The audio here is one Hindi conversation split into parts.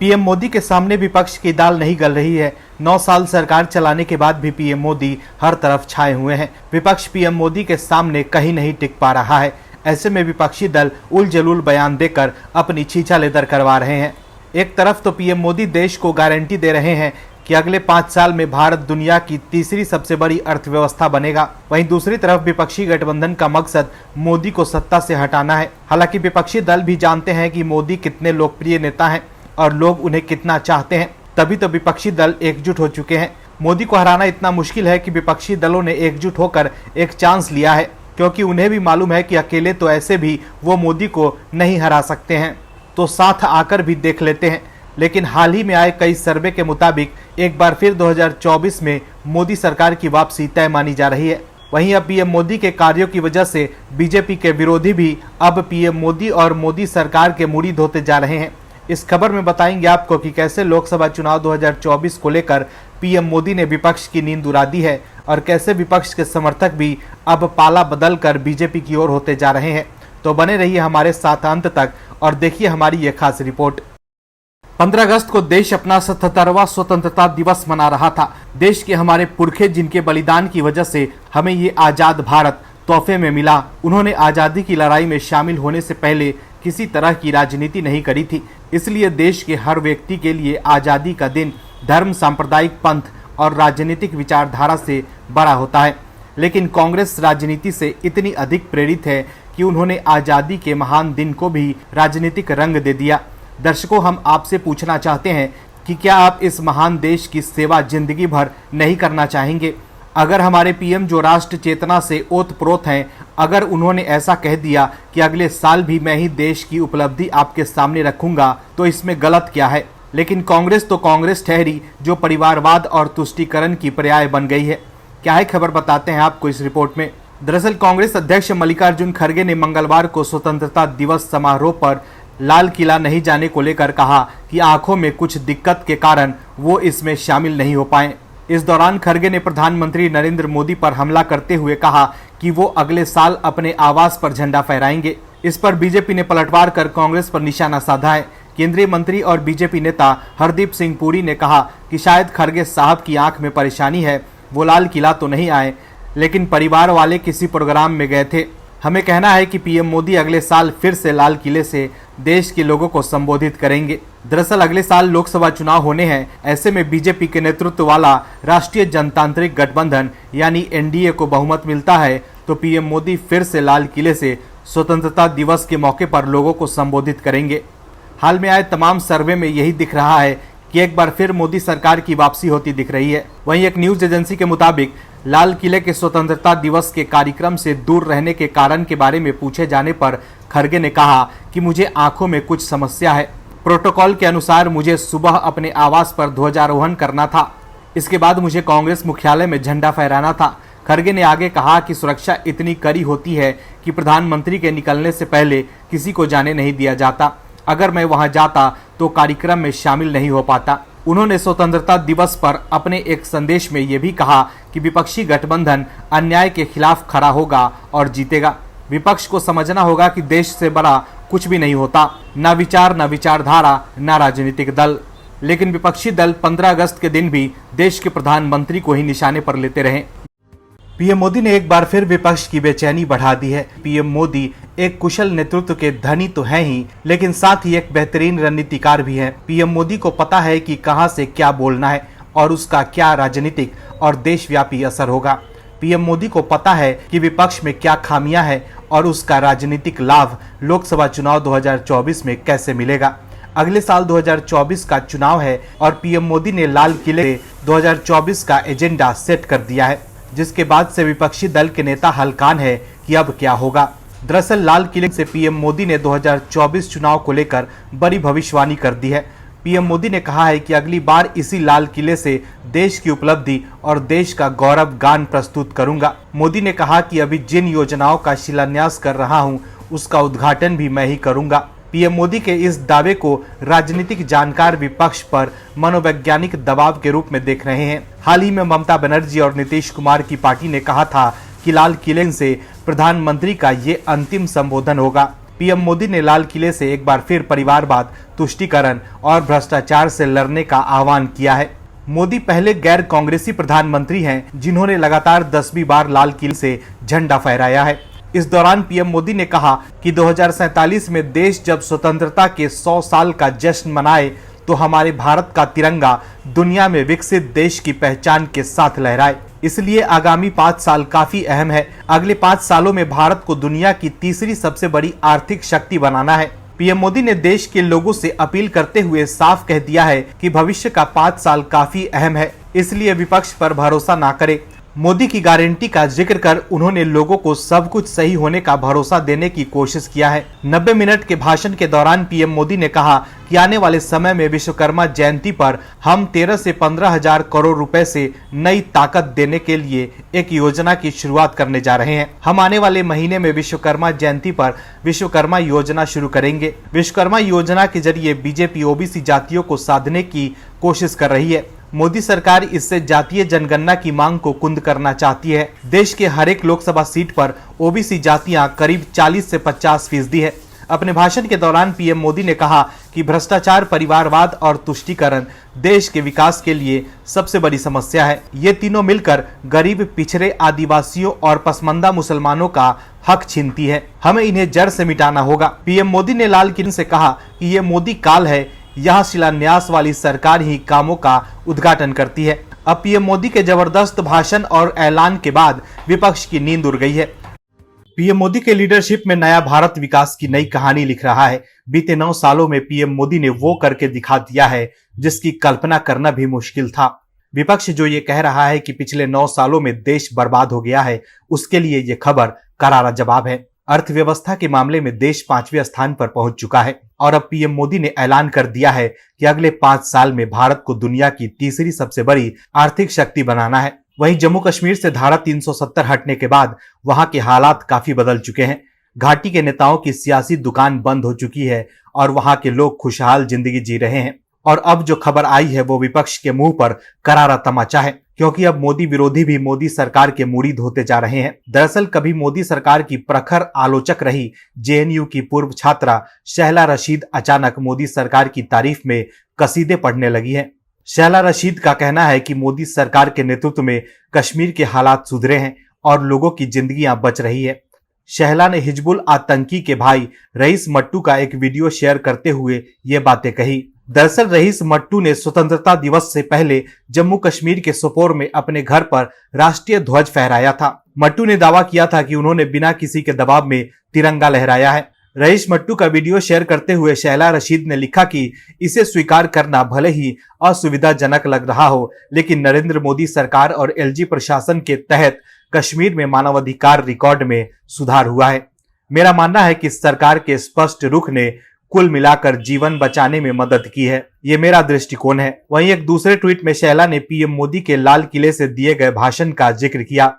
पीएम मोदी के सामने विपक्ष की दाल नहीं गल रही है। 9 साल सरकार चलाने के बाद भी पीएम मोदी हर तरफ छाए हुए हैं। विपक्ष पीएम मोदी के सामने कहीं नहीं टिक पा रहा है। ऐसे में विपक्षी दल उलझुल बयान देकर अपनी छीछा लेदर करवा रहे हैं। एक तरफ तो पीएम मोदी देश को गारंटी दे रहे हैं कि अगले 5 साल में भारत दुनिया की तीसरी सबसे बड़ी अर्थव्यवस्था बनेगा। वहीं दूसरी तरफ विपक्षी गठबंधन का मकसद मोदी को सत्ता से हटाना है। हालांकि विपक्षी दल भी जानते हैं कि मोदी कितने लोकप्रिय नेता हैं और लोग उन्हें कितना चाहते हैं, तभी तो विपक्षी दल एकजुट हो चुके हैं। मोदी को हराना इतना मुश्किल है कि विपक्षी दलों ने एकजुट होकर एक चांस लिया है, क्योंकि उन्हें भी मालूम है कि अकेले तो ऐसे भी वो मोदी को नहीं हरा सकते हैं, तो साथ आकर भी देख लेते हैं। लेकिन हाल ही में आए कई सर्वे के मुताबिक एक बार फिर 2024 में मोदी सरकार की वापसी तय मानी जा रही है। वहीं अब पीएम मोदी के कार्यों की वजह से बीजेपी के विरोधी भी अब पीएम मोदी और मोदी सरकार के मुरीद होते जा रहे हैं। इस खबर में बताएंगे आपको कि कैसे लोकसभा चुनाव 2024 को लेकर पीएम मोदी ने विपक्ष की नींद उड़ा दी है और कैसे विपक्ष के समर्थक भी अब पाला बदलकर बीजेपी की ओर होते जा रहे हैं। तो बने रहिए हमारे साथ अंत तक और देखिए हमारी ये खास रिपोर्ट। 15 अगस्त को देश अपना 77वां स्वतंत्रता दिवस मना रहा था। देश के हमारे पुरखे जिनके बलिदान की वजह से हमें ये आजाद भारत तोहफे में मिला, उन्होंने आजादी की लड़ाई में शामिल होने से पहले किसी तरह की राजनीति नहीं करी थी। इसलिए देश के हर व्यक्ति के लिए आजादी का दिन धर्म, सांप्रदायिक, पंथ और राजनीतिक विचारधारा से बड़ा होता है। लेकिन कांग्रेस राजनीति से इतनी अधिक प्रेरित है कि उन्होंने आजादी के महान दिन को भी राजनीतिक रंग दे दिया। दर्शकों, हम आपसे पूछना चाहते हैं कि क्या आप इस महान देश की सेवा जिंदगी भर नहीं करना चाहेंगे? अगर हमारे पीएम जो राष्ट्र चेतना से ओतप्रोत हैं, अगर उन्होंने ऐसा कह दिया कि अगले साल भी मैं ही देश की उपलब्धि आपके सामने रखूंगा, तो इसमें गलत क्या है? लेकिन कांग्रेस तो कांग्रेस ठहरी जो परिवारवाद और तुष्टीकरण की पर्याय बन गई है। क्या है खबर, बताते हैं आपको इस रिपोर्ट में। दरअसल कांग्रेस अध्यक्ष मल्लिकार्जुन खड़गे ने मंगलवार को स्वतंत्रता दिवस समारोह पर लाल किला नहीं जाने को लेकर कहा कि आंखों में कुछ दिक्कत के कारण वो इसमें शामिल नहीं हो पाए। इस दौरान खड़गे ने प्रधानमंत्री नरेंद्र मोदी पर हमला करते हुए कहा कि वो अगले साल अपने आवास पर झंडा फहराएंगे। इस पर बीजेपी ने पलटवार कर कांग्रेस पर निशाना साधा है। केंद्रीय मंत्री और बीजेपी नेता हरदीप सिंह पुरी ने कहा कि शायद खड़गे साहब की आंख में परेशानी है, वो लाल किला तो नहीं आए, लेकिन परिवार वाले किसी प्रोग्राम में गए थे। हमें कहना है कि पीएम मोदी अगले साल फिर से लाल किले से देश के लोगों को संबोधित करेंगे। दरअसल अगले साल लोकसभा चुनाव होने हैं। ऐसे में बीजेपी के नेतृत्व वाला राष्ट्रीय जनतांत्रिक गठबंधन यानी एनडीए को बहुमत मिलता है, तो पीएम मोदी फिर से लाल किले से स्वतंत्रता दिवस के मौके पर लोगों को संबोधित करेंगे। हाल में आए तमाम सर्वे में यही दिख रहा है कि एक बार फिर मोदी सरकार की वापसी होती दिख रही है। वहीं एक न्यूज एजेंसी के मुताबिक लाल किले के स्वतंत्रता दिवस के कार्यक्रम से दूर रहने के कारण के बारे में पूछे जाने पर खड़गे ने कहा कि मुझे आंखों में कुछ समस्या है। प्रोटोकॉल के अनुसार मुझे सुबह अपने आवास पर ध्वजारोहण करना था, इसके बाद मुझे कांग्रेस मुख्यालय में झंडा फहराना था। खड़गे ने आगे कहा कि सुरक्षा इतनी कड़ी होती है कि प्रधानमंत्री के निकलने से पहले किसी को जाने नहीं दिया जाता। अगर मैं वहां जाता तो कार्यक्रम में शामिल नहीं हो पाता। उन्होंने स्वतंत्रता दिवस पर अपने एक संदेश में ये भी कहा कि विपक्षी गठबंधन अन्याय के खिलाफ खड़ा होगा और जीतेगा। विपक्ष को समझना होगा कि देश से बड़ा कुछ भी नहीं होता, न विचार, न विचारधारा, न राजनीतिक दल। लेकिन विपक्षी दल 15 अगस्त के दिन भी देश के प्रधानमंत्री को ही निशाने पर लेते रहे। पीएम मोदी ने एक बार फिर विपक्ष की बेचैनी बढ़ा दी है। पीएम मोदी एक कुशल नेतृत्व के धनी तो हैं ही, लेकिन साथ ही एक बेहतरीन रणनीतिकार भी हैं। पीएम मोदी को पता है कि कहां से क्या बोलना है और उसका क्या राजनीतिक और देशव्यापी असर होगा। पीएम मोदी को पता है कि विपक्ष में क्या खामियां हैं और उसका राजनीतिक लाभ लोकसभा चुनाव 2024 में कैसे मिलेगा। अगले साल 2024 का चुनाव है और पीएम मोदी ने लाल किले 2024 का एजेंडा सेट कर दिया है, जिसके बाद से विपक्षी दल के नेता हलकान है कि अब क्या होगा। दरअसल लाल किले से पीएम मोदी ने 2024 चुनाव को लेकर बड़ी भविष्यवाणी कर दी है। पीएम मोदी ने कहा है कि अगली बार इसी लाल किले से देश की उपलब्धि और देश का गौरव गान प्रस्तुत करूंगा। मोदी ने कहा कि अभी जिन योजनाओं का शिलान्यास कर रहा हूं, उसका उद्घाटन भी मैं ही करूंगा। पीएम मोदी के इस दावे को राजनीतिक जानकार विपक्ष पर मनोवैज्ञानिक दबाव के रूप में देख रहे हैं। हाल ही में ममता बनर्जी और नीतीश कुमार की पार्टी ने कहा था कि लाल किले से प्रधानमंत्री का ये अंतिम संबोधन होगा। पीएम मोदी ने लाल किले से एक बार फिर परिवारवाद, तुष्टीकरण और भ्रष्टाचार से लड़ने का आह्वान किया है। मोदी पहले गैर कांग्रेसी प्रधानमंत्री हैं जिन्होंने लगातार 10वीं बार लाल किले से झंडा फहराया है। इस दौरान पीएम मोदी ने कहा कि 2047 में देश जब स्वतंत्रता के 100 साल का जश्न मनाए तो हमारे भारत का तिरंगा दुनिया में विकसित देश की पहचान के साथ लहराए। इसलिए आगामी 5 साल काफी अहम है। अगले 5 सालों में भारत को दुनिया की तीसरी सबसे बड़ी आर्थिक शक्ति बनाना है। पीएम मोदी ने देश के लोगों से अपील करते हुए साफ कह दिया है कि भविष्य का 5 साल काफी अहम है, इसलिए विपक्ष पर भरोसा ना करें। मोदी की गारंटी का जिक्र कर उन्होंने लोगों को सब कुछ सही होने का भरोसा देने की कोशिश किया है। 90 मिनट के भाषण के दौरान पीएम मोदी ने कहा कि आने वाले समय में विश्वकर्मा जयंती पर हम 13 से 15 हजार करोड़ रुपए से नई ताकत देने के लिए एक योजना की शुरुआत करने जा रहे हैं। हम आने वाले महीने में विश्वकर्मा जयंती पर विश्वकर्मा योजना शुरू करेंगे। विश्वकर्मा योजना के जरिए बीजेपी ओबीसी जातियों को साधने की कोशिश कर रही है। मोदी सरकार इससे जातीय जनगणना की मांग को कुंद करना चाहती है। देश के हर एक लोकसभा सीट पर ओबीसी जातियां करीब 40 से 50% है। अपने भाषण के दौरान पीएम मोदी ने कहा कि भ्रष्टाचार, परिवारवाद और तुष्टीकरण देश के विकास के लिए सबसे बड़ी समस्या है। ये तीनों मिलकर गरीब, पिछड़े, आदिवासियों और पसमंदा मुसलमानों का हक छीनती है। हमें इन्हें जड़ से मिटाना होगा। पीएम मोदी ने लाल किले से कहा कि ये मोदी काल है, यहाँ शिलान्यास वाली सरकार ही कामों का उद्घाटन करती है। अब पीएम मोदी के जबरदस्त भाषण और ऐलान के बाद विपक्ष की नींद उड़ गई है। पीएम मोदी के लीडरशिप में नया भारत विकास की नई कहानी लिख रहा है। बीते 9 सालों में पीएम मोदी ने वो करके दिखा दिया है जिसकी कल्पना करना भी मुश्किल था। विपक्ष जो ये कह रहा है कि पिछले 9 सालों में देश बर्बाद हो गया है, उसके लिए ये खबर करारा जवाब है। अर्थव्यवस्था के मामले में देश 5वें स्थान पर पहुंच चुका है और अब पीएम मोदी ने ऐलान कर दिया है कि अगले 5 साल में भारत को दुनिया की तीसरी सबसे बड़ी आर्थिक शक्ति बनाना है। वहीं जम्मू कश्मीर से धारा 370 हटने के बाद वहां के हालात काफी बदल चुके हैं। घाटी के नेताओं की सियासी दुकान बंद हो चुकी है और वहां के लोग खुशहाल जिंदगी जी रहे हैं। और अब जो खबर आई है वो विपक्ष के मुंह पर करारा तमाचा है, क्योंकि अब मोदी विरोधी भी मोदी सरकार के मुरीद होते जा रहे हैं। दरअसल कभी मोदी सरकार की प्रखर आलोचक रही जेएनयू की पूर्व छात्रा शहला रशीद अचानक मोदी सरकार की तारीफ में कसीदे पढ़ने लगी है। शहला रशीद का कहना है कि मोदी सरकार के नेतृत्व में कश्मीर के हालात सुधरे हैं और लोगों की जिंदगियां बच रही है। शहला ने हिजबुल आतंकी के भाई रईस मट्टू का एक वीडियो शेयर करते हुए ये बातें कही। दरअसल रईस मट्टू ने स्वतंत्रता दिवस से पहले जम्मू कश्मीर के सोपोर में अपने घर पर राष्ट्रीय ध्वज फहराया था। मट्टू ने दावा किया था कि उन्होंने बिना किसी के दबाव में तिरंगा लहराया है। रईस मट्टू का वीडियो शेयर करते हुए शहला रशीद ने लिखा कि इसे स्वीकार करना भले ही असुविधाजनक लग रहा हो, लेकिन नरेंद्र मोदी सरकार और एलजी प्रशासन के तहत कश्मीर में मानवाधिकार रिकॉर्ड में सुधार हुआ है। मेरा मानना है कि सरकार के स्पष्ट रुख ने कुल मिलाकर जीवन बचाने में मदद की है। ये मेरा दृष्टिकोण है। वहीं एक दूसरे ट्वीट में शहला ने पीएम मोदी के लाल किले से दिए गए भाषण का जिक्र किया।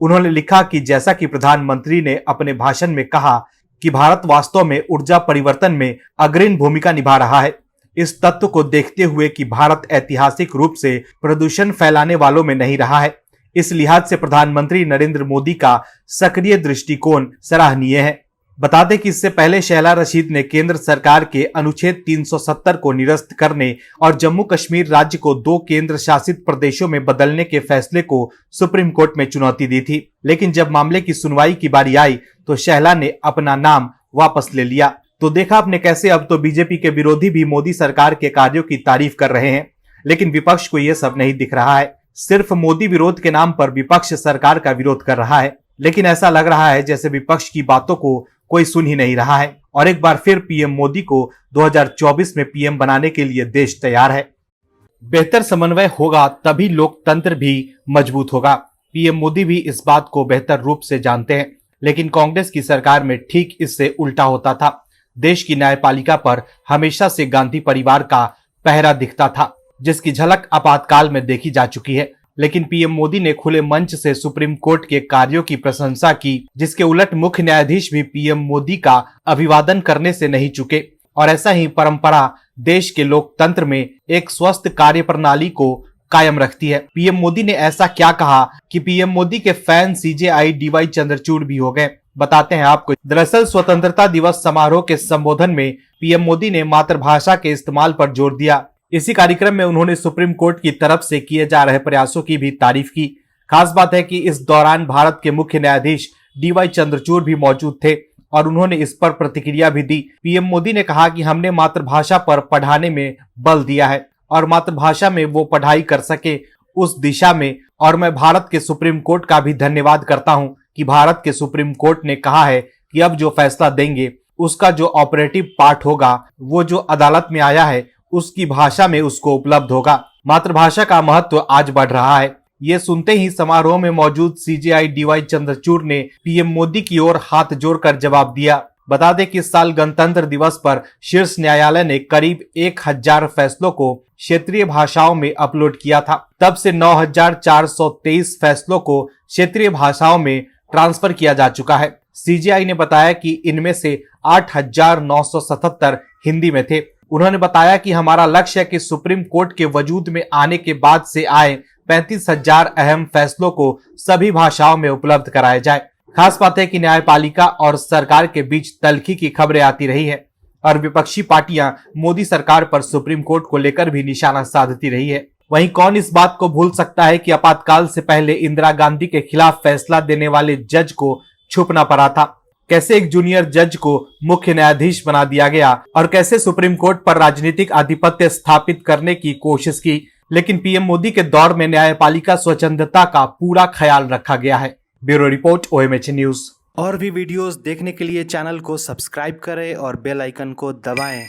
उन्होंने लिखा कि जैसा कि प्रधानमंत्री ने अपने भाषण में कहा कि भारत वास्तव में ऊर्जा परिवर्तन में अग्रणी भूमिका निभा रहा है। इस तथ्य को देखते हुए कि भारत ऐतिहासिक रूप से प्रदूषण फैलाने वालों में नहीं रहा है, इस लिहाज से प्रधानमंत्री नरेंद्र मोदी का सक्रिय दृष्टिकोण सराहनीय है। बता दें कि इससे पहले शहला रशीद ने केंद्र सरकार के अनुच्छेद 370 को निरस्त करने और जम्मू कश्मीर राज्य को 2 केंद्र शासित प्रदेशों में बदलने के फैसले को सुप्रीम कोर्ट में चुनौती दी थी। लेकिन जब मामले की सुनवाई की बारी आई तो शहला ने अपना नाम वापस ले लिया। तो देखा आपने कैसे अब तो बीजेपी के विरोधी भी मोदी सरकार के कार्यों की तारीफ कर रहे हैं, लेकिन विपक्ष को यह सब नहीं दिख रहा है। सिर्फ मोदी विरोध के नाम पर विपक्ष सरकार का विरोध कर रहा है, लेकिन ऐसा लग रहा है जैसे विपक्ष की बातों को कोई सुन ही नहीं रहा है। और एक बार फिर पीएम मोदी को 2024 में पीएम बनाने के लिए देश तैयार है। बेहतर समन्वय होगा तभी लोकतंत्र भी मजबूत होगा। पीएम मोदी भी इस बात को बेहतर रूप से जानते हैं, लेकिन कांग्रेस की सरकार में ठीक इससे उल्टा होता था। देश की न्यायपालिका पर हमेशा से गांधी परिवार का पहरा दिखता था, जिसकी झलक आपातकाल में देखी जा चुकी है। लेकिन पीएम मोदी ने खुले मंच से सुप्रीम कोर्ट के कार्यों की प्रशंसा की, जिसके उलट मुख्य न्यायाधीश भी पीएम मोदी का अभिवादन करने से नहीं चुके। और ऐसा ही परंपरा देश के लोकतंत्र में एक स्वस्थ कार्यप्रणाली को कायम रखती है। पीएम मोदी ने ऐसा क्या कहा कि पीएम मोदी के फैन सीजेआई डीवाई चंद्रचूड़ भी हो गए। बताते हैं आपको। दरअसल स्वतंत्रता दिवस समारोह के संबोधन में पीएम मोदी ने मातृभाषा के इस्तेमाल पर जोर दिया। इसी कार्यक्रम में उन्होंने सुप्रीम कोर्ट की तरफ से किए जा रहे प्रयासों की भी तारीफ की। खास बात है कि इस दौरान भारत के मुख्य न्यायाधीश डीवाई चंद्रचूड़ भी मौजूद थे और उन्होंने इस पर प्रतिक्रिया भी दी। पीएम मोदी ने कहा कि हमने मातृभाषा पर पढ़ाने में बल दिया है और मातृभाषा में वो पढ़ाई कर सके उस दिशा में, और मैं भारत के सुप्रीम कोर्ट का भी धन्यवाद करता हूं कि भारत के सुप्रीम कोर्ट ने कहा है कि अब जो फैसला देंगे उसका जो ऑपरेटिव पार्ट होगा वो जो अदालत में आया है उसकी भाषा में उसको उपलब्ध होगा। मातृभाषा का महत्व आज बढ़ रहा है। ये सुनते ही समारोह में मौजूद सीजेआई डीवाई चंद्रचूड़ ने पीएम मोदी की ओर हाथ जोड़कर जवाब दिया। बता दें कि इस साल गणतंत्र दिवस पर शीर्ष न्यायालय ने करीब 1000 फैसलों को क्षेत्रीय भाषाओं में अपलोड किया था। तब से 9423 फैसलों को क्षेत्रीय भाषाओं में ट्रांसफर किया जा चुका है। सीजेआई ने बताया कि इनमें से 8977 हिंदी में थे। उन्होंने बताया कि हमारा लक्ष्य है कि सुप्रीम कोर्ट के वजूद में आने के बाद से आए 35,000 अहम फैसलों को सभी भाषाओं में उपलब्ध कराया जाए। खास बात है कि न्यायपालिका और सरकार के बीच तल्खी की खबरें आती रही है और विपक्षी पार्टियां मोदी सरकार पर सुप्रीम कोर्ट को लेकर भी निशाना साधती रही है। वहीं कौन इस बात को भूल सकता है कि आपातकाल से पहले इंदिरा गांधी के खिलाफ फैसला देने वाले जज को छुपना पड़ा था। कैसे एक जूनियर जज को मुख्य न्यायाधीश बना दिया गया और कैसे सुप्रीम कोर्ट पर राजनीतिक आधिपत्य स्थापित करने की कोशिश की, लेकिन पीएम मोदी के दौर में न्यायपालिका स्वच्छंदता का पूरा ख्याल रखा गया है। Bureau report, OMH news. और भी वीडियोस देखने के लिए चैनल को सब्सक्राइब करें और बेल आइकन को दबाएं।